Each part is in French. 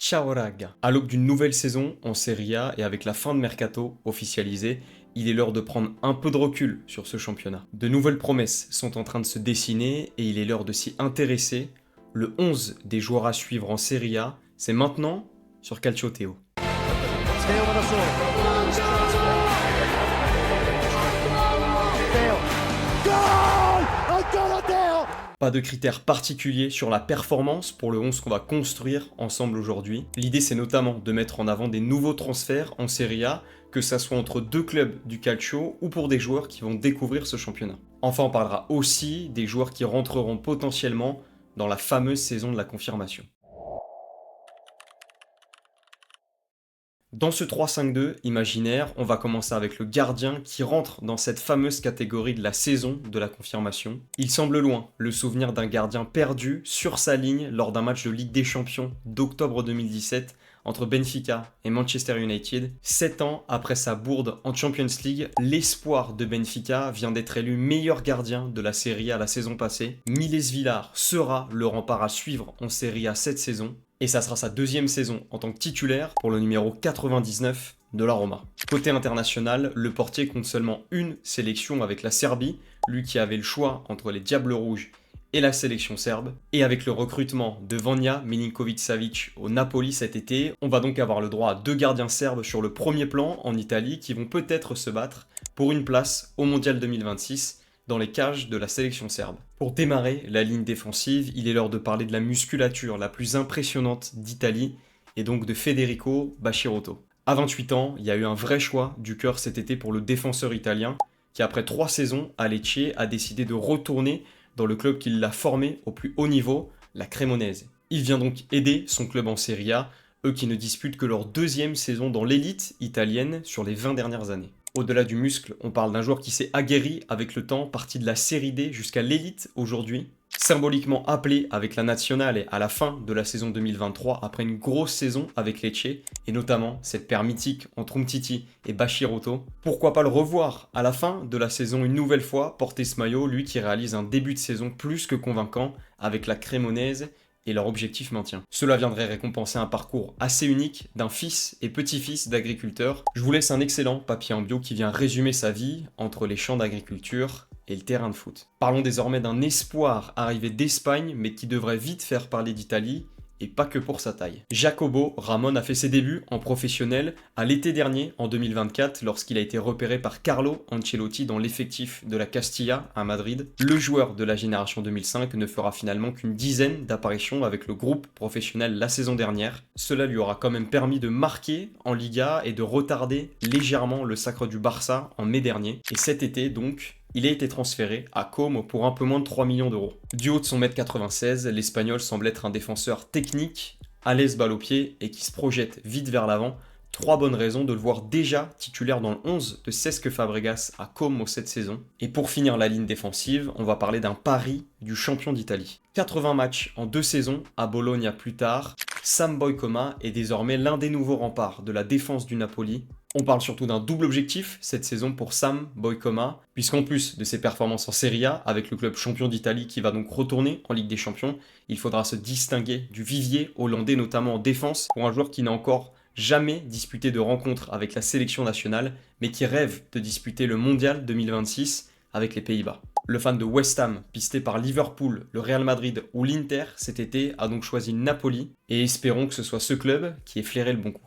Ciao raga! À l'aube d'une nouvelle saison en Serie A et avec la fin de mercato officialisée, il est l'heure de prendre un peu de recul sur ce championnat. De nouvelles promesses sont en train de se dessiner et il est l'heure de s'y intéresser. Le 11 des joueurs à suivre en Serie A, c'est maintenant sur Calcio Teo. Teo da solo. Teo. Gol! Ancora Teo! Pas de critères particuliers sur la performance pour le 11 qu'on va construire ensemble aujourd'hui. L'idée c'est notamment de mettre en avant des nouveaux transferts en Serie A, que ça soit entre deux clubs du calcio ou pour des joueurs qui vont découvrir ce championnat. Enfin on parlera aussi des joueurs qui rentreront potentiellement dans la fameuse saison de la confirmation. Dans ce 3-5-2 imaginaire, on va commencer avec le gardien qui rentre dans cette fameuse catégorie de la saison de la confirmation. Il semble loin le souvenir d'un gardien perdu sur sa ligne lors d'un match de Ligue des Champions d'octobre 2017 entre Benfica et Manchester United. 7 ans après sa bourde en Champions League, l'espoir de Benfica vient d'être élu meilleur gardien de la Serie A la saison passée. Miles Villar sera le rempart à suivre en Serie A cette saison. Et ça sera sa deuxième saison en tant que titulaire pour le numéro 99 de la Roma. Côté international, le portier compte seulement une sélection avec la Serbie, lui qui avait le choix entre les Diables Rouges et la sélection serbe. Et avec le recrutement de Vanja Milinković-Savić au Napoli cet été, on va donc avoir le droit à deux gardiens serbes sur le premier plan en Italie qui vont peut-être se battre pour une place au Mondial 2026 dans les cages de la sélection serbe. Pour démarrer la ligne défensive, il est l'heure de parler de la musculature la plus impressionnante d'Italie et donc de Federico Bachirotto. À 28 ans, il y a eu un vrai choix du cœur cet été pour le défenseur italien qui après 3 saisons à Lecce a décidé de retourner dans le club qui l'a formé au plus haut niveau, la Cremonese. Il vient donc aider son club en Serie A, eux qui ne disputent que leur deuxième saison dans l'élite italienne sur les 20 dernières années. Au-delà du muscle, on parle d'un joueur qui s'est aguerri avec le temps, parti de la Série D jusqu'à l'élite aujourd'hui, symboliquement appelé avec la Nazionale à la fin de la saison 2023 après une grosse saison avec Lecce, et notamment cette paire mythique entre Umtiti et Bachirotto. Pourquoi pas le revoir à la fin de la saison une nouvelle fois, porter ce maillot, lui qui réalise un début de saison plus que convaincant avec la Cremonese et leur objectif maintien. Cela viendrait récompenser un parcours assez unique d'un fils et petit-fils d'agriculteurs. Je vous laisse un excellent papier en bio qui vient résumer sa vie entre les champs d'agriculture et le terrain de foot. Parlons désormais d'un espoir arrivé d'Espagne mais qui devrait vite faire parler d'Italie, et pas que pour sa taille. Jacobo Ramon a fait ses débuts en professionnel à l'été dernier, en 2024, lorsqu'il a été repéré par Carlo Ancelotti dans l'effectif de la Castilla à Madrid. Le joueur de la génération 2005 ne fera finalement qu'une dizaine d'apparitions avec le groupe professionnel la saison dernière. Cela lui aura quand même permis de marquer en Liga et de retarder légèrement le sacre du Barça en mai dernier. Et cet été donc, il a été transféré à Como pour un peu moins de 3 millions d'euros. Du haut de son 1m96, l'Espagnol semble être un défenseur technique, à l'aise balle au pied et qui se projette vite vers l'avant. 3 bonnes raisons de le voir déjà titulaire dans le 11 de Cesc Fabregas à Como cette saison. Et pour finir la ligne défensive, on va parler d'un pari du champion d'Italie. 80 matchs en 2 saisons à Bologne plus tard, Sam Boykoma est désormais l'un des nouveaux remparts de la défense du Napoli. On parle surtout d'un double objectif cette saison pour Sam Boykoma, puisqu'en plus de ses performances en Serie A, avec le club champion d'Italie qui va donc retourner en Ligue des Champions, il faudra se distinguer du vivier hollandais, notamment en défense, pour un joueur qui n'a encore jamais disputé de rencontre avec la sélection nationale, mais qui rêve de disputer le Mondial 2026 avec les Pays-Bas. Le fan de West Ham, pisté par Liverpool, le Real Madrid ou l'Inter cet été, a donc choisi Napoli, et espérons que ce soit ce club qui ait flairé le bon coup.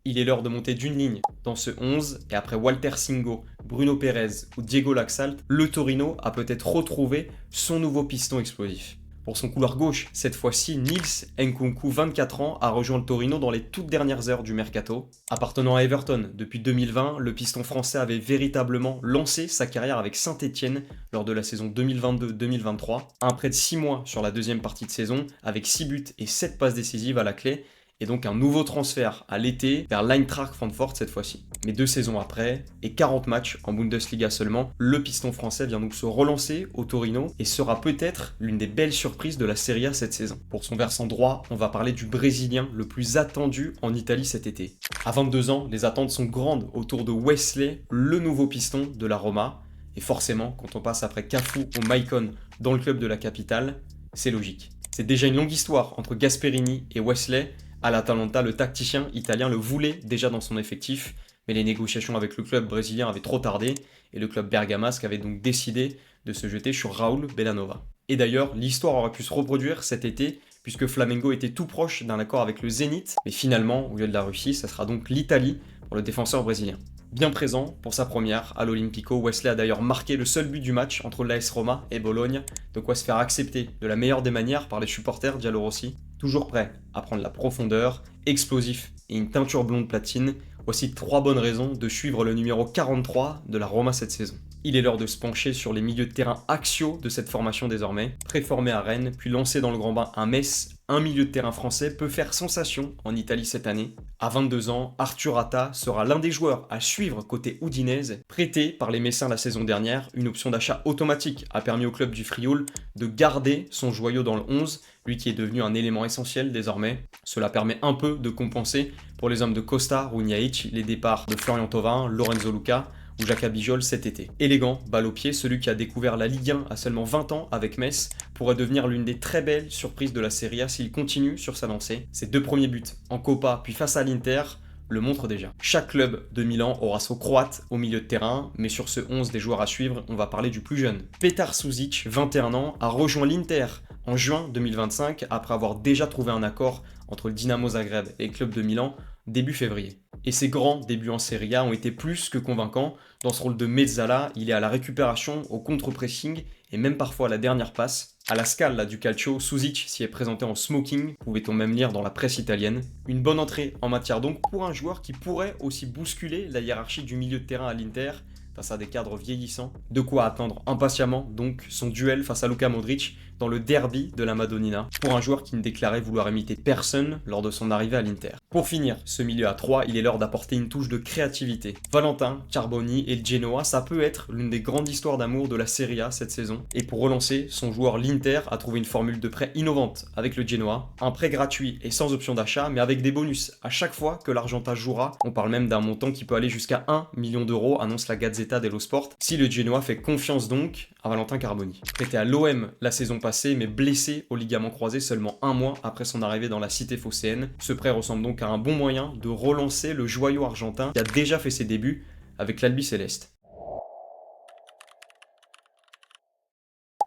Il est l'heure de monter d'une ligne dans ce 11 et après Walter Singo, Bruno Pérez ou Diego Laxalt, le Torino a peut-être retrouvé son nouveau piston explosif. Pour son couloir gauche, cette fois-ci, Nils Nkunku, 24 ans, a rejoint le Torino dans les toutes dernières heures du mercato. Appartenant à Everton depuis 2020, le piston français avait véritablement lancé sa carrière avec Saint-Etienne lors de la saison 2022-2023. Un prêt de 6 mois sur la deuxième partie de saison, avec 6 buts et 7 passes décisives à la clé, et donc un nouveau transfert à l'été vers l'Eintracht Francfort cette fois-ci. Mais 2 saisons après, et 40 matchs en Bundesliga seulement, le piston français vient donc se relancer au Torino et sera peut-être l'une des belles surprises de la Serie A cette saison. Pour son versant droit, on va parler du Brésilien le plus attendu en Italie cet été. À 22 ans, les attentes sont grandes autour de Wesley, le nouveau piston de la Roma. Et forcément, quand on passe après Cafu ou Maicon dans le club de la capitale, c'est logique. C'est déjà une longue histoire entre Gasperini et Wesley. À l'Atalanta, le tacticien italien le voulait déjà dans son effectif, mais les négociations avec le club brésilien avaient trop tardé et le club bergamasque avait donc décidé de se jeter sur Raúl Bellanova. Et d'ailleurs, l'histoire aurait pu se reproduire cet été puisque Flamengo était tout proche d'un accord avec le Zénith, mais finalement, au lieu de la Russie, ça sera donc l'Italie pour le défenseur brésilien. Bien présent pour sa première à l'Olympico, Wesley a d'ailleurs marqué le seul but du match entre l'AS Roma et Bologne, de quoi se faire accepter de la meilleure des manières par les supporters giallorossi, toujours prêts à prendre la profondeur, explosif et une teinture blonde platine. Voici 3 bonnes raisons de suivre le numéro 43 de la Roma cette saison. Il est l'heure de se pencher sur les milieux de terrain axiaux de cette formation désormais. Préformé à Rennes, puis lancé dans le grand bain à Metz, un milieu de terrain français peut faire sensation en Italie cette année. À 22 ans, Arthur Atta sera l'un des joueurs à suivre côté Udinese. Prêté par les Messins la saison dernière, une option d'achat automatique a permis au club du Frioul de garder son joyau dans le 11, lui qui est devenu un élément essentiel désormais. Cela permet un peu de compenser pour les hommes de Costa, Runjaic, les départs de Florian Thauvin, Lorenzo Luca ou Jacques Abidjol cet été. Élégant, balle au pied, celui qui a découvert la Ligue 1 à seulement 20 ans avec Metz pourrait devenir l'une des très belles surprises de la Serie A s'il continue sur sa lancée. Ses 2 premiers buts en Copa puis face à l'Inter le montrent déjà. Chaque club de Milan aura son croate au milieu de terrain, mais sur ce 11 des joueurs à suivre, on va parler du plus jeune. Petar Sušić, 21 ans, a rejoint l'Inter en juin 2025 après avoir déjà trouvé un accord entre le Dinamo Zagreb et le club de Milan début février. Et ses grands débuts en Serie A ont été plus que convaincants. Dans ce rôle de mezzala, il est à la récupération, au contre-pressing et même parfois à la dernière passe. À la Scala du Calcio, Sušić s'y est présenté en smoking, pouvait-on même lire dans la presse italienne. Une bonne entrée en matière donc pour un joueur qui pourrait aussi bousculer la hiérarchie du milieu de terrain à l'Inter face à des cadres vieillissants. De quoi attendre impatiemment donc son duel face à Luka Modric dans le derby de la Madonnina, pour un joueur qui ne déclarait vouloir imiter personne lors de son arrivée à l'Inter. Pour finir ce milieu à 3, il est l'heure d'apporter une touche de créativité. Valentin Carboni et le Genoa, ça peut être l'une des grandes histoires d'amour de la Serie A cette saison. Et pour relancer son joueur, l'Inter a trouvé une formule de prêt innovante avec le Genoa. Un prêt gratuit et sans option d'achat, mais avec des bonus à chaque fois que l'Argentin jouera. On parle même d'un montant qui peut aller jusqu'à 1 million d'euros, annonce la Gazzetta dello Sport, si le Genoa fait confiance donc à Valentin Carboni. Prêté à l'OM la saison passée, mais blessé au ligament croisé seulement 1 mois après son arrivée dans la cité phocéenne. Ce prêt ressemble donc à un bon moyen de relancer le joyau argentin qui a déjà fait ses débuts avec l'Albi Céleste.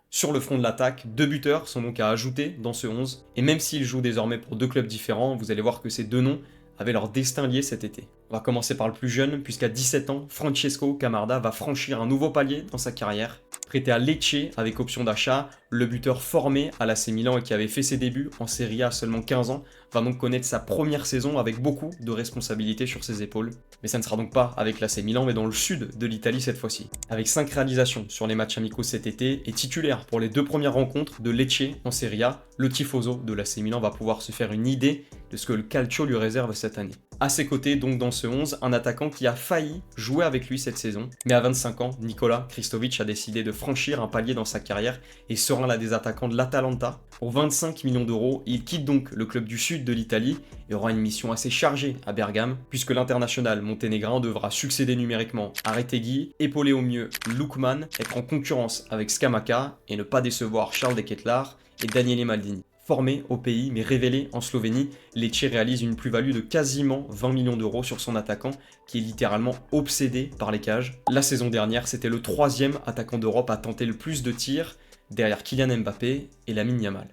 Sur le front de l'attaque, 2 buteurs sont donc à ajouter dans ce 11, et même s'ils jouent désormais pour 2 clubs différents, vous allez voir que ces 2 noms avaient leur destin lié cet été. On va commencer par le plus jeune, puisqu'à 17 ans, Francesco Camarda va franchir un nouveau palier dans sa carrière. Prêté à Lecce avec option d'achat, le buteur formé à l'AC Milan et qui avait fait ses débuts en Serie A à seulement 15 ans va donc connaître sa première saison avec beaucoup de responsabilités sur ses épaules. Mais ça ne sera donc pas avec l'AC Milan, mais dans le sud de l'Italie cette fois-ci. Avec 5 réalisations sur les matchs amicaux cet été et titulaire pour les 2 premières rencontres de Lecce en Serie A, le tifoso de l'AC Milan va pouvoir se faire une idée de ce que le Calcio lui réserve cette année. À ses côtés, donc dans ce 11, un attaquant qui a failli jouer avec lui cette saison. Mais à 25 ans, Nikola Kristovic a décidé de franchir un palier dans sa carrière et sera l'un des attaquants de l'Atalanta. Pour 25 millions d'euros, il quitte donc le club du sud de l'Italie et aura une mission assez chargée à Bergame, puisque l'international monténégrin devra succéder numériquement à Retegui, épauler au mieux Lookman, être en concurrence avec Scamacca et ne pas décevoir Charles De Ketelaere et Daniele Maldini. Formé au pays mais révélé en Slovénie, Lecce réalise une plus-value de quasiment 20 millions d'euros sur son attaquant qui est littéralement obsédé par les cages. La saison dernière, c'était le 3e attaquant d'Europe à tenter le plus de tirs derrière Kylian Mbappé et Lamine Yamal.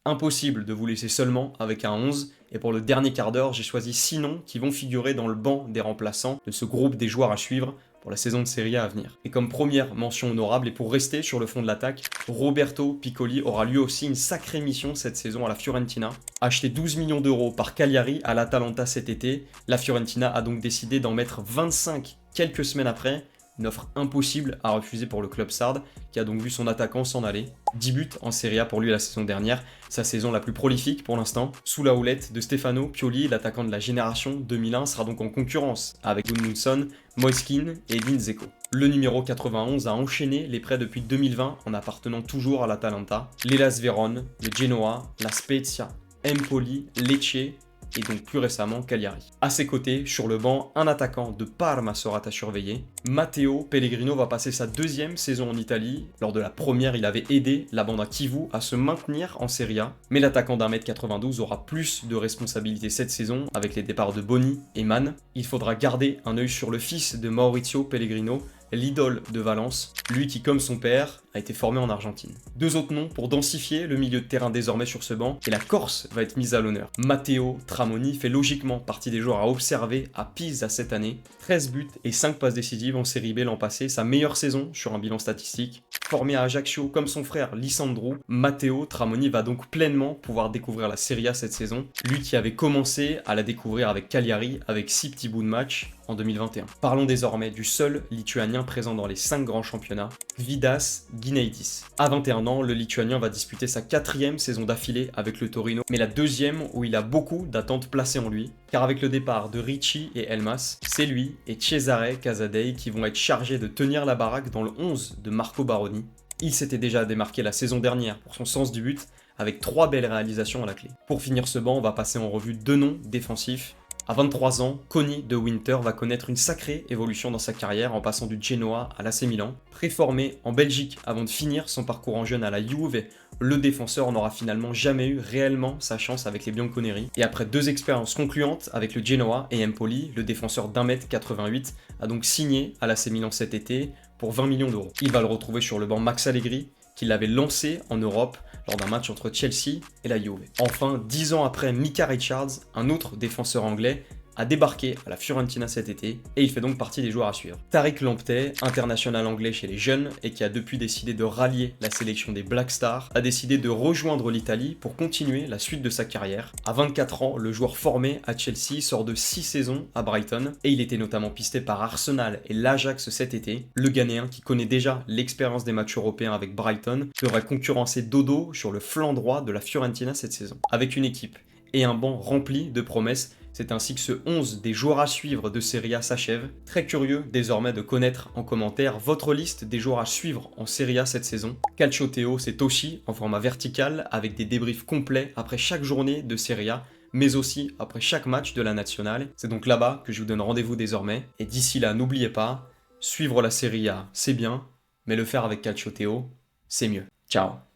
Impossible de vous laisser seulement avec un 11, et pour le dernier quart d'heure, j'ai choisi 6 noms qui vont figurer dans le banc des remplaçants de ce groupe des joueurs à suivre pour la saison de Serie A à venir. Et comme première mention honorable, et pour rester sur le fond de l'attaque, Roberto Piccoli aura lui aussi une sacrée mission cette saison à la Fiorentina. Acheté 12 millions d'euros par Cagliari à l'Atalanta cet été, la Fiorentina a donc décidé d'en mettre 25 quelques semaines après. Une offre impossible à refuser pour le club sarde, qui a donc vu son attaquant s'en aller. 10 buts en Serie A pour lui la saison dernière, sa saison la plus prolifique pour l'instant. Sous la houlette de Stefano Pioli, l'attaquant de la génération 2001 sera donc en concurrence avec Gudmundsson, Moiskin et Edin Dzeko. Le numéro 91 a enchaîné les prêts depuis 2020 en appartenant toujours à l'Atalanta. L'Hellas Vérone, le Genoa, la Spezia, Empoli, Lecce et donc plus récemment Cagliari. À ses côtés, sur le banc, un attaquant de Parma sera à surveiller. Matteo Pellegrino va passer sa deuxième saison en Italie. Lors de la première, il avait aidé la bande à Kivu à se maintenir en Serie A, mais l'attaquant d'1m92 aura plus de responsabilités cette saison avec les départs de Boni et Man. Il faudra garder un œil sur le fils de Maurizio Pellegrino, l'idole de Valence, lui qui, comme son père, a été formé en Argentine. Deux autres noms pour densifier le milieu de terrain désormais sur ce banc, et la Corse va être mise à l'honneur. Matteo Tramoni fait logiquement partie des joueurs à observer à Pisa cette année. 13 buts et 5 passes décisives en Série B l'an passé, sa meilleure saison sur un bilan statistique. Formé à Ajaccio comme son frère Lisandro, Matteo Tramoni va donc pleinement pouvoir découvrir la Serie A cette saison, lui qui avait commencé à la découvrir avec Cagliari avec 6 petits bouts de match en 2021. Parlons désormais du seul Lituanien présent dans les 5 grands championnats, Vidas Gineitis. À 21 ans, le Lituanien va disputer sa 4e saison d'affilée avec le Torino, mais la 2e où il a beaucoup d'attentes placées en lui, car avec le départ de Ricci et Elmas, c'est lui et Cesare Casadei qui vont être chargés de tenir la baraque dans le 11 de Marco Baroni. Il s'était déjà démarqué la saison dernière pour son sens du but, avec 3 belles réalisations à la clé. Pour finir ce banc, on va passer en revue 2 noms défensifs. À 23 ans, Conny de Winter va connaître une sacrée évolution dans sa carrière en passant du Genoa à l'AC Milan. Préformé en Belgique avant de finir son parcours en jeune à la Juve, le défenseur n'aura finalement jamais eu réellement sa chance avec les Bianconeri. Et après 2 expériences concluantes avec le Genoa et Empoli, le défenseur d'1m88 a donc signé à l'AC Milan cet été pour 20 millions d'euros. Il va le retrouver sur le banc Max Allegri, qui l'avait lancé en Europe lors d'un match entre Chelsea et la Juve. Enfin, 10 ans après, Micah Richards, un autre défenseur anglais, a débarqué à la Fiorentina cet été et il fait donc partie des joueurs à suivre. Tariq Lamptey, international anglais chez les jeunes et qui a depuis décidé de rallier la sélection des Black Stars, a décidé de rejoindre l'Italie pour continuer la suite de sa carrière. À 24 ans, le joueur formé à Chelsea sort de 6 saisons à Brighton et il était notamment pisté par Arsenal et l'Ajax cet été. Le Ghanéen, qui connaît déjà l'expérience des matchs européens avec Brighton, devrait concurrencer Dodo sur le flanc droit de la Fiorentina cette saison. Avec une équipe et un banc rempli de promesses, c'est ainsi que ce 11 des joueurs à suivre de Serie A s'achève. Très curieux désormais de connaître en commentaire votre liste des joueurs à suivre en Serie A cette saison. Calcio Théo, c'est aussi en format vertical avec des débriefs complets après chaque journée de Serie A, mais aussi après chaque match de la nationale. C'est donc là-bas que je vous donne rendez-vous désormais. Et d'ici là, n'oubliez pas, suivre la Serie A, c'est bien, mais le faire avec Calcio Théo, c'est mieux. Ciao.